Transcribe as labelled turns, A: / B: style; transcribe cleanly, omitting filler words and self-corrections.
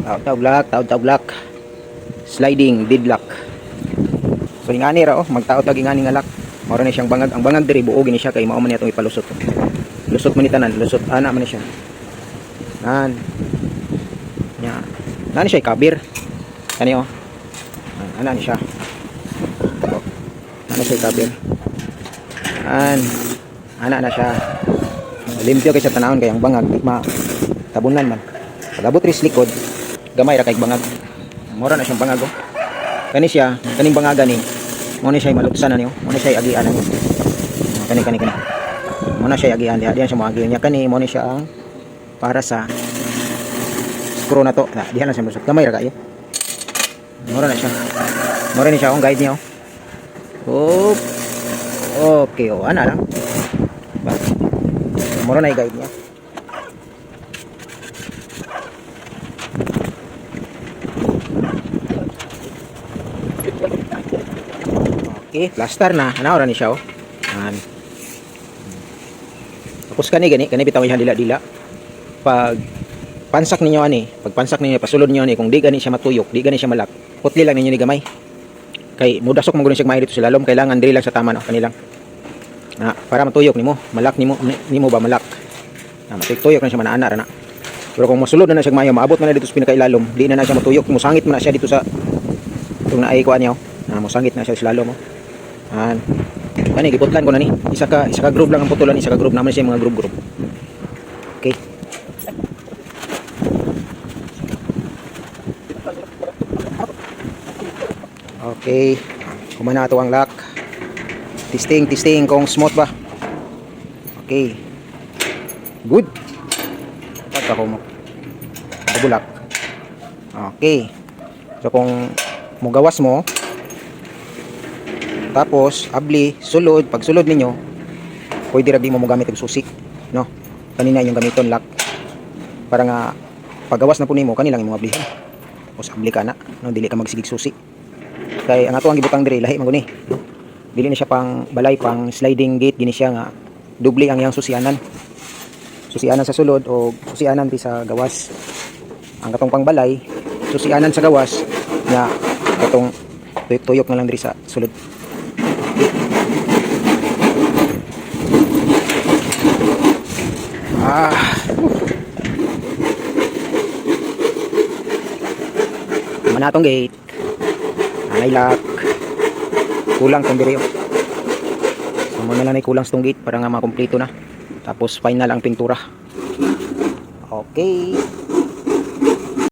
A: Taod-taod lock. Sliding deadlock. So ingani ra magtaod tag ingani nga lock. Mao ra ni siyang bangag. Ang bangag diri buo gini siya kay mao man niya ipalusot. Lusot man ni tanan, lusot ana man ni siya. Nan. Nya. Nani siya kabir. Kani ana ni siya. Ana siya kabir. Ana na siya. Limpyo kay sa tanawon kay ang bangag tabunan man. Pag abot ris likod, gamay ra kay bangag. Mura na siyang bangag. Kani siya, kaning bangaga ni. Mo ni siya maluksan na niyo. Mo ni siya agian niyo. Kani. Mo na siya agian diha siya mo agian niya kani mo ni siya ang para sa screw na to. Diha na siya lusot. Gamay ra kayo. Mura na siya. Mura ni siya ang guide niyo. Okay, ana lang. Mura na i-guide niya. Okay, plaster na. Ana ora ni siya Tapos kani bitaw yan dila-dila. Pag pansak ninyo pag pansak ninyo pasulod niyo kung di gani siya matuyok, di gani siya malak. Putli lang ninyo ni gamay. Kay mudasok man gud siya gamay dito sa lalom, kailangan diri lang sa tama kanilang. Para matuyok nimo, malak nimo ba malak. Matuyok na siya manaana ra na. Pero kung masulod na siya mayo, maabot man na dito sa pinakailalom, di na siya matuyok, musangit man na siya dito sa itong naay kuan niyo. Musangit na siya sa lalom. Kani giputlan ko na ni. Isa ka groove lang ang putulan, isa ka groove naman siya mga groove. Okay. Okay. Kumana ato ang lock. Testing kung smooth ba. Okay. Good. Pagka ko mo. Bulak. Okay. So kung mugawas mo, tapos abli, sulod, pag sulod ninyo, pwede ra di mo magamit og susi, no? Kanina yung gamiton lock. Para nga pagawas na po nimo kanilang imong ablihan. Tapos abli ka na, no, dili ka magsigig susi. Kay ang ato ang gibutang diri lahi man guni, no? Dili na siya pang balay, pang sliding gate, gini siya nga dubli ang iyang susianan sa sulod o susianan ti sa gawas. Ang katong pang balay, susianan sa gawas nga katong tuyok na lang diri sa sulod. Manatong gate. Anay lock. Kulang tong diri. So mo na lang kulang sa tong gate para nga makumpleto na. Tapos final ang pintura. Okay.